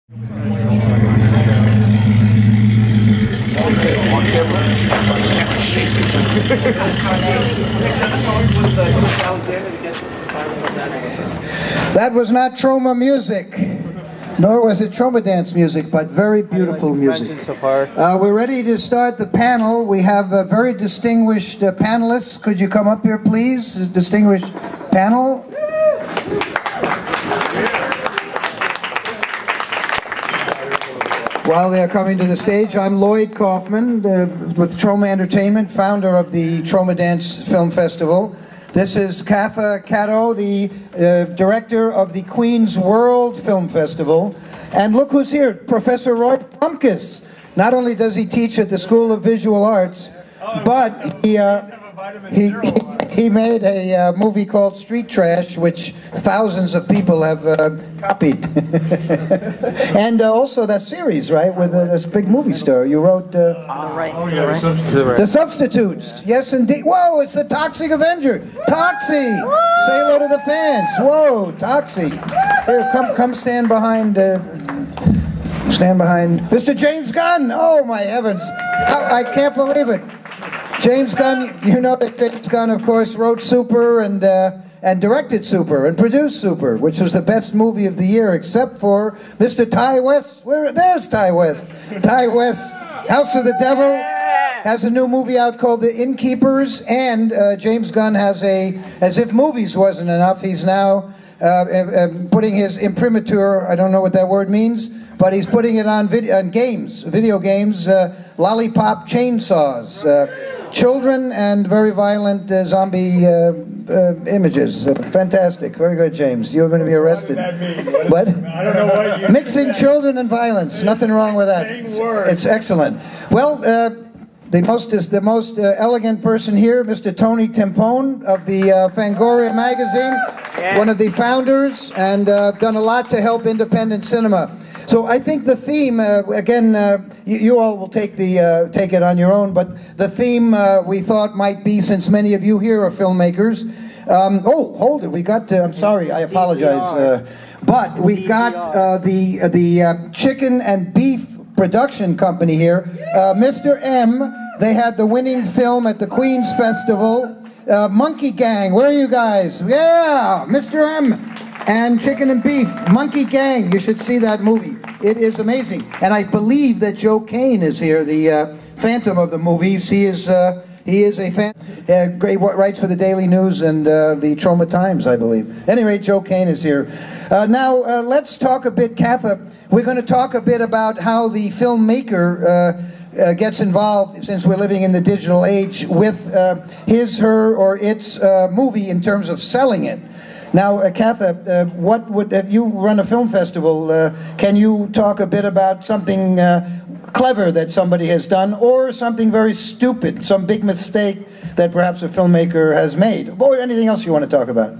That was not Troma music, nor was it Tromadance music, but very beautiful music. We're ready to start the panel. We have very distinguished panelists. Could you come up here, please? Distinguished panel. While they're coming to the stage, I'm Lloyd Kaufman with Troma Entertainment, founder of the Tromadance Film Festival. This is Katha Cato, the director of the Queen's World Film Festival. And look who's here, Professor Roy Prumkus. Not only does he teach at the School of Visual Arts, but he made a movie called Street Trash, which thousands of people have copied. And also that series, right, with this big movie star. You wrote... The Substitutes. Yes, indeed. Whoa, it's the Toxic Avenger. Toxie! Say hello to the fans. Whoa, Toxie. Here, come stand behind... stand behind... Mr. James Gunn! Oh, my heavens. I can't believe it. James Gunn, you know that James Gunn, of course, wrote Super and directed Super and produced Super, which was the best movie of the year, except for Mr. Ty West. There's Ty West. Ty West, House of the Devil, has a new movie out called The Innkeepers, and James Gunn has as if movies wasn't enough, he's now putting his imprimatur, I don't know what that word means, but he's putting it on video games, Lollipop Chainsaws. Children and very violent zombie images. Fantastic. Very good, James. You're going to be arrested. What? I don't know what you Mixing children and violence. Nothing wrong with that. It's excellent. Well, the most elegant person here, Mr. Tony Tempone of the Fangoria magazine, one of the founders, and done a lot to help independent cinema. So I think the theme, again, you all will take it on your own, but the theme we thought might be, since many of you here are filmmakers. Oh, hold it, we got, I'm sorry, I apologize. But we got the Chicken and Beef Production Company here. Mr. M, they had the winning film at the Queen's Festival. Monkey Gang, where are you guys? Yeah, Mr. M. And Chicken and Beef, Monkey Gang. You should see that movie. It is amazing. And I believe that Joe Kane is here, the phantom of the movies. He is a fan. Great, writes for the Daily News and the Troma Times, I believe. Anyway, Joe Kane is here. Now, let's talk a bit, Katha. We're going to talk a bit about how the filmmaker gets involved, since we're living in the digital age, with his, her, or its movie in terms of selling it. Now, Katha, if you run a film festival, can you talk a bit about something clever that somebody has done, or something very stupid, some big mistake that perhaps a filmmaker has made, or anything else you want to talk about?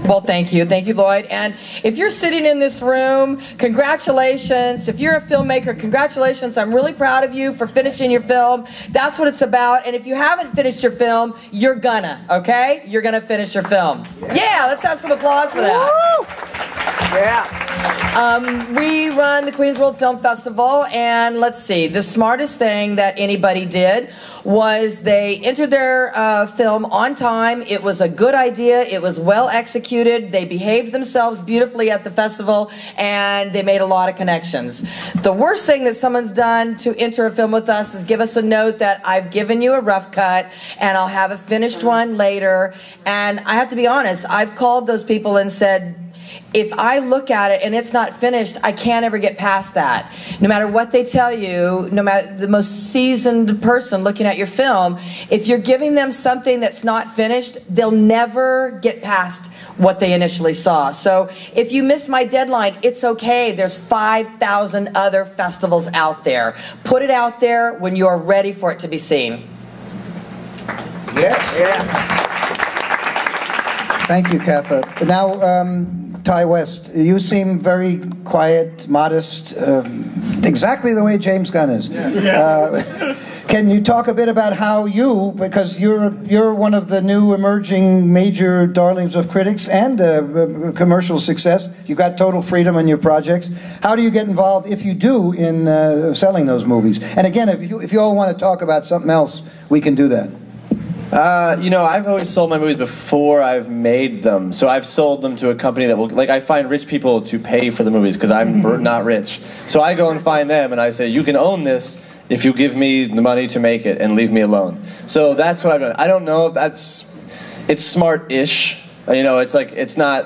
Well, thank you, Lloyd. And if you're sitting in this room, congratulations. If you're a filmmaker, congratulations. I'm really proud of you for finishing your film. That's what it's about. And if you haven't finished your film, you're gonna, okay? You're gonna finish your film. Yeah, let's have some applause for that. Yeah. We run the Queen's World Film Festival, and let's see, the smartest thing that anybody did was they entered their film on time. It was a good idea. It was well executed. They behaved themselves beautifully at the festival, and they made a lot of connections. The worst thing that someone's done to enter a film with us is give us a note that I've given you a rough cut, and I'll have a finished one later. And I have to be honest, I've called those people and said, if I look at it and it's not finished, I can't ever get past that. No matter what they tell you, no matter the most seasoned person looking at your film, if you're giving them something that's not finished, they'll never get past what they initially saw. So if you miss my deadline, it's okay. There's 5,000 other festivals out there. Put it out there when you're ready for it to be seen. Yes. Yeah. Thank you, Katha. Now, Ty West, you seem very quiet, modest, exactly the way James Gunn is. Yeah. Can you talk a bit about how you, because you're one of the new emerging major darlings of critics and commercial success. You got total freedom in your projects. How do you get involved, if you do, in selling those movies? And again, if you all want to talk about something else, we can do that. You know, I've always sold my movies before I've made them. So I've sold them to a company that will, like, I find rich people to pay for the movies because I'm not rich. So I go and find them and I say, you can own this if you give me the money to make it and leave me alone. So that's what I've done. I don't know if it's smart-ish. You know, it's like, it's not,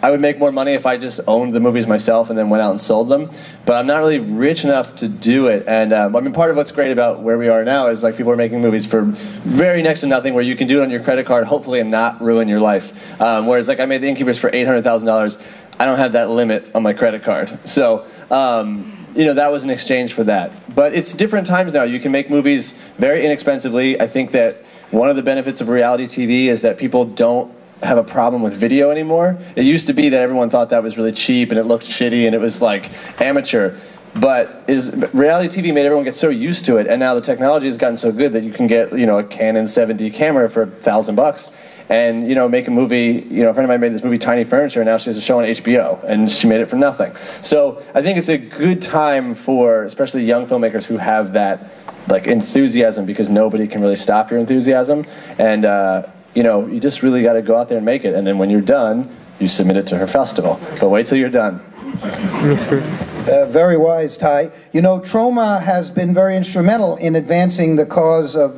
I would make more money if I just owned the movies myself and then went out and sold them. But I'm not really rich enough to do it. And I mean, part of what's great about where we are now is like people are making movies for very next to nothing, where you can do it on your credit card, hopefully, and not ruin your life. Whereas like I made The Innkeepers for $800,000. I don't have that limit on my credit card. So, you know, that was an exchange for that. But it's different times now. You can make movies very inexpensively. I think that one of the benefits of reality TV is that people don't have a problem with video anymore. It used to be that everyone thought that was really cheap and it looked shitty and it was like amateur. But reality TV made everyone get so used to it, and now the technology has gotten so good that you can get, you know, a Canon 7D camera for $1,000 and, you know, make a movie. You know, a friend of mine made this movie Tiny Furniture, and now she has a show on HBO, and she made it for nothing. So I think it's a good time for especially young filmmakers who have that like enthusiasm, because nobody can really stop your enthusiasm. And you know, you just really got to go out there and make it, and then when you're done, you submit it to her festival. But wait till you're done. Very wise, Ty. You know, Troma has been very instrumental in advancing the cause of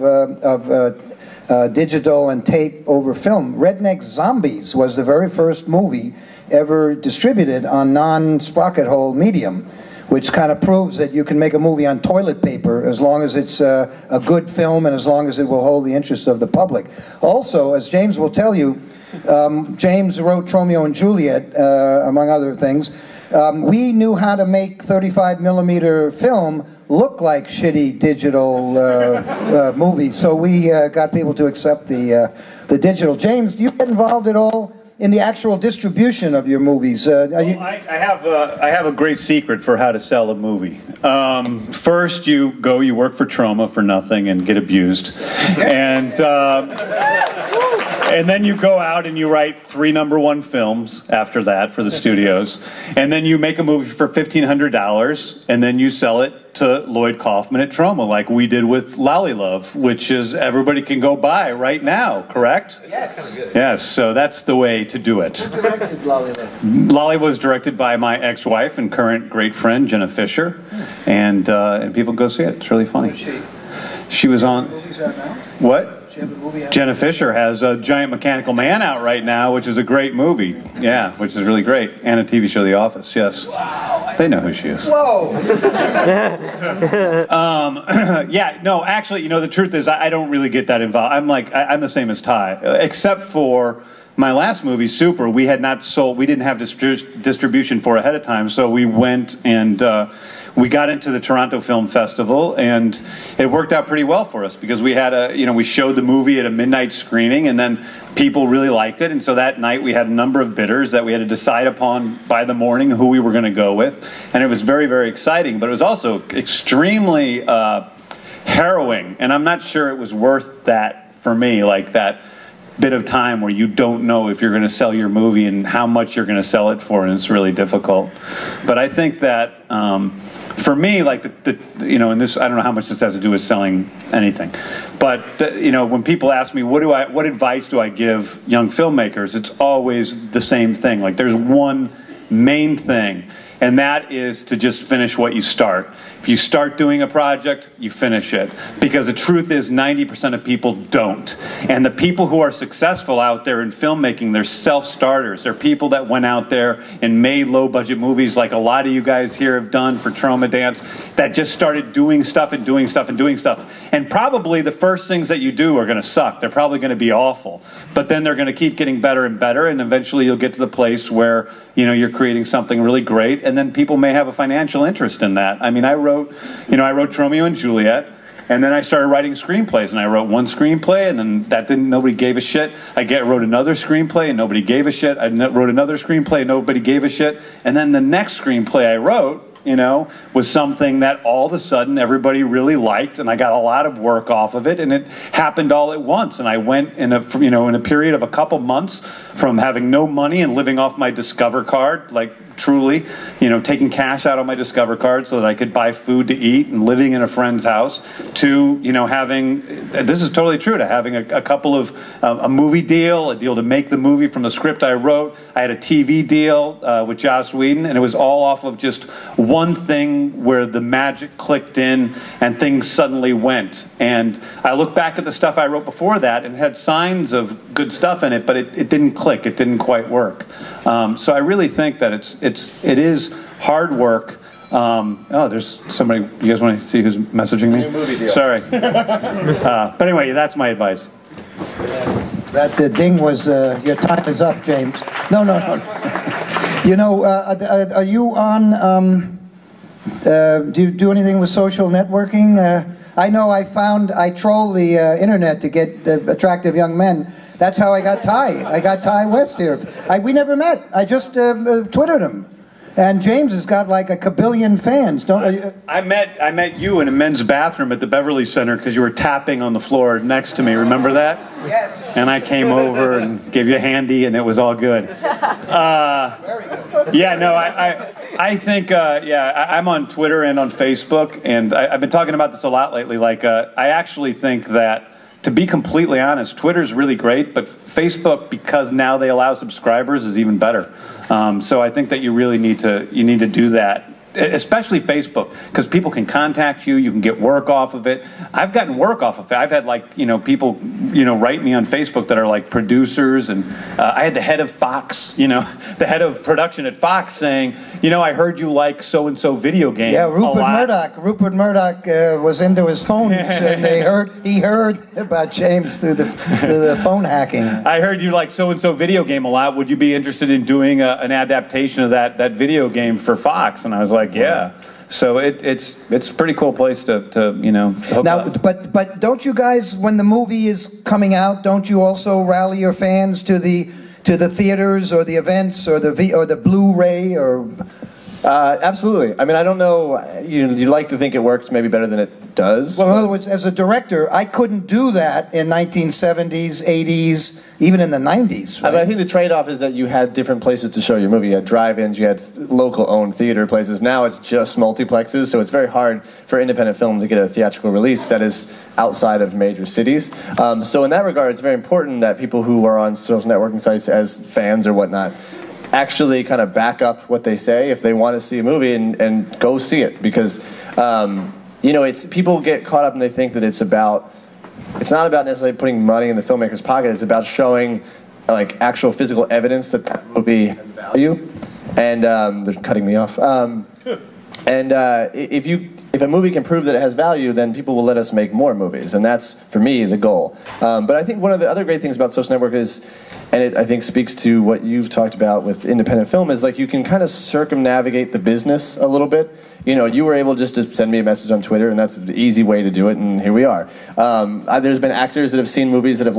digital and tape over film. Redneck Zombies was the very first movie ever distributed on non-sprocket hole medium, which kind of proves that you can make a movie on toilet paper as long as it's a good film and as long as it will hold the interest of the public. Also, as James will tell you, James wrote Romeo and Juliet, among other things. We knew how to make 35mm film look like shitty digital movies, so we got people to accept the digital. James, do you get involved at all in the actual distribution of your movies? I have a great secret for how to sell a movie. First, you work for Troma for nothing and get abused, and then you go out and you write 3 #1 films after that for the studios, and then you make a movie for $1,500, and then you sell it to Lloyd Kaufman at Troma, like we did with Lolly Love, which is everybody can go buy right now, correct? Yes. Yes, so that's the way to do it. Who directed Lolly Love? Lolly was directed by my ex-wife and current great friend, Jenna Fisher, and people go see it. It's really funny. Who is she? She was on... Movies out now? What? She have a movie out? Jenna Fisher has a Giant Mechanical Man out right now, which is a great movie. Yeah, which is really great. And a TV show, The Office, yes. Wow. They know who she is. Whoa! Yeah, no, actually, you know, the truth is I don't really get that involved. I'm the same as Ty, except for my last movie, Super. We had not sold, we didn't have distribution for ahead of time, so we went and we got into the Toronto Film Festival, and it worked out pretty well for us because we had we showed the movie at a midnight screening, and then people really liked it, and so that night we had a number of bidders that we had to decide upon by the morning who we were going to go with, and it was very, very exciting, but it was also extremely harrowing, and I'm not sure it was worth that for me, like that bit of time where you don't know if you're going to sell your movie and how much you're going to sell it for, and it's really difficult. But I think that for me, like and this, I don't know how much this has to do with selling anything, but when people ask me what advice do I give young filmmakers, it's always the same thing. Like there's one main thing, and that is to just finish what you start. If you start doing a project, you finish it. Because the truth is 90% of people don't. And the people who are successful out there in filmmaking, they're self-starters. They're people that went out there and made low-budget movies like a lot of you guys here have done for Tromadance, that just started doing stuff and doing stuff and doing stuff. And probably the first things that you do are going to suck. They're probably going to be awful. But then they're going to keep getting better and better, and eventually you'll get to the place where you're creating something really great, and then people may have a financial interest in that. I mean, I wrote Romeo and Juliet, and then I started writing screenplays, and I wrote one screenplay, and then nobody gave a shit. I wrote another screenplay, and nobody gave a shit. I wrote another screenplay, and nobody gave a shit. And then the next screenplay I wrote you know, was something that all of a sudden everybody really liked, and I got a lot of work off of it, and it happened all at once. And I went in a period of a couple months from having no money and living off my Discover card, like truly, you know, taking cash out on my Discover card so that I could buy food to eat and living in a friend's house, to, you know, having, this is totally true, to having a couple of, a movie deal, a deal to make the movie from the script I wrote. I had a TV deal with Joss Whedon, and it was all off of just one thing where the magic clicked in and things suddenly went. And I look back at the stuff I wrote before that and had signs of good stuff in it, but it didn't click. It didn't quite work. So I really think that it is hard work. Oh, there's somebody. You guys want to see who's messaging me? New movie deal. Sorry. But anyway, that's my advice. That ding was, your time is up, James. No. You know, are you on, do you do anything with social networking? I know I troll the internet to get attractive young men. That's how I got Ty. I got Ty West here. We never met. I just Twittered him. And James has got like a kabillion fans. I met you in a men's bathroom at the Beverly Center because you were tapping on the floor next to me. Remember that? Yes. And I came over and gave you a handy, and it was all good. Very good. Yeah, no, I think, I'm on Twitter and on Facebook, and I've been talking about this a lot lately. Like, I actually think that, to be completely honest, Twitter's really great, but Facebook, because now they allow subscribers, is even better. So I think that you really need to do that, especially Facebook, because people can contact you. You can get work off of it. I've gotten work off of it. I've had, like, you know, people, you know, write me on Facebook that are like producers, and I had the head of Fox, you know, the head of production at Fox saying, you know, I heard you like so-and-so video game. Yeah, Rupert Murdoch was into his phones, and he heard about James through the phone hacking. I heard you like so-and-so video game a lot. Would you be interested in doing an adaptation of that video game for Fox? And I was like, yeah. So it's a pretty cool place to you know, hook now, up. But don't you guys, when the movie is coming out, don't you also rally your fans to the theaters or the events or the Blu-ray or? Absolutely. I mean, I don't know. You like to think it works maybe better than it does. Well, in other words, as a director, I couldn't do that in 1970s, 80s, even in the 90s. Right? I mean, I think the trade-off is that you had different places to show your movie. You had drive-ins, you had local-owned theater places. Now it's just multiplexes, so it's very hard for independent film to get a theatrical release that is outside of major cities. So in that regard, it's very important that people who are on social networking sites as fans or whatnot actually kind of back up what they say if they want to see a movie and go see it, because you know, people get caught up and they think that it's not about necessarily putting money in the filmmaker's pocket. It's about showing like actual physical evidence that that movie has value. And they're cutting me off. If a movie can prove that it has value, then people will let us make more movies, and that's, for me, the goal. But I think one of the other great things about social network is, and it, I think, speaks to what you've talked about with independent film, is like you can kind of circumnavigate the business a little bit. You know, you were able just to send me a message on Twitter, and that's the easy way to do it, and here we are. There's been actors that have seen movies that have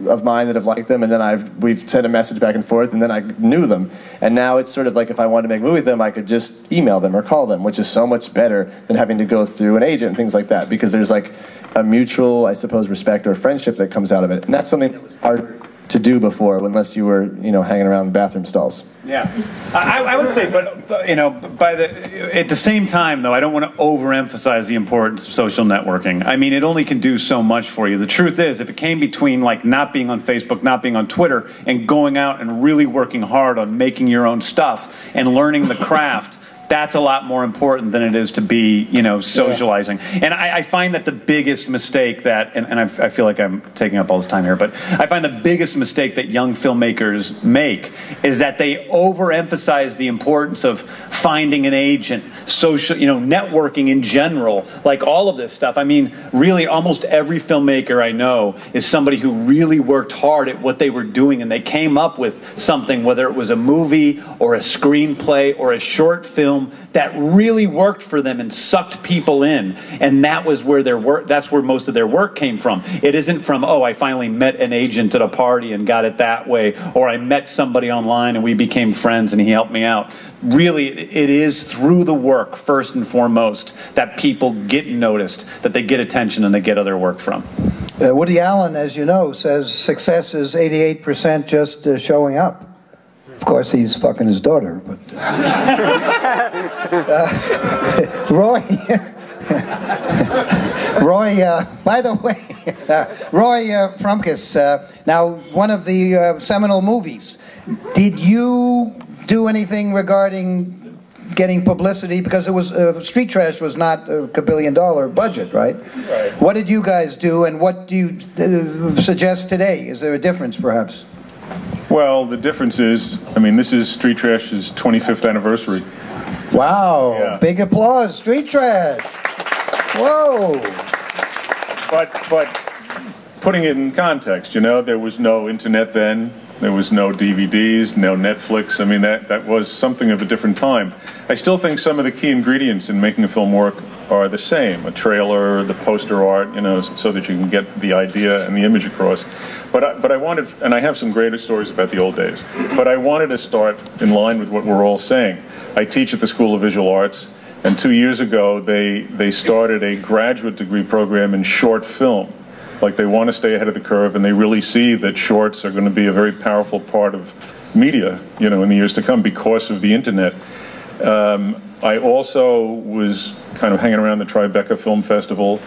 of mine that have liked them, and then we've sent a message back and forth, and then I knew them. And now it's sort of like if I wanted to make a movie with them, I could just email them or call them, which is so much better than having to go through an agent and things like that, because there's like a mutual, I suppose, respect or friendship that comes out of it. And that's something that was hard to do before, unless you were, you know, hanging around bathroom stalls. Yeah, I would say, but you know, at the same time, though, I don't want to overemphasize the importance of social networking. I mean, it only can do so much for you. The truth is, if it came between like not being on Facebook, not being on Twitter, and going out and really working hard on making your own stuff and learning the craft, that's a lot more important than it is to be, you know, socializing. Yeah. And I find that the biggest mistake that, and I feel like I'm taking up all this time here, but I find the biggest mistake that young filmmakers make is that they overemphasize the importance of finding an agent, social, you know, networking in general, like all of this stuff. I mean, really, almost every filmmaker I know is somebody who really worked hard at what they were doing, and they came up with something, whether it was a movie or a screenplay or a short film film that really worked for them and sucked people in, and that was where their work. That's where most of their work came from. It isn't from, oh, I finally met an agent at a party and got it that way, or I met somebody online and we became friends and he helped me out. Really, it is through the work first and foremost that people get noticed, that they get attention and they get other work from. Woody Allen, as you know, says success is 88% just showing up. Of course, he's fucking his daughter, but... Roy... Roy, by the way, Roy Frumkes, now one of the seminal movies, did you do anything regarding getting publicity, because it was Street Trash was not a $1 billion budget, right? Right. What did you guys do, and what do you suggest today? Is there a difference, perhaps? Well, the difference is, I mean, this is Street Trash's 25th anniversary. Wow! Yeah. Big applause, Street Trash. Whoa! But putting it in context, you know, there was no internet then. There was no DVDs, no Netflix. I mean, that was something of a different time. I still think some of the key ingredients in making a film work are the same. A trailer, the poster art, you know, so that you can get the idea and the image across. But I wanted, and I have some greater stories about the old days, but I wanted to start in line with what we're all saying. I teach at the School of Visual Arts, and 2 years ago they started a graduate degree program in short film. Like, they want to stay ahead of the curve, and they really see that shorts are going to be a very powerful part of media, you know, in the years to come because of the internet. I also was kind of hanging around the Tribeca Film Festival.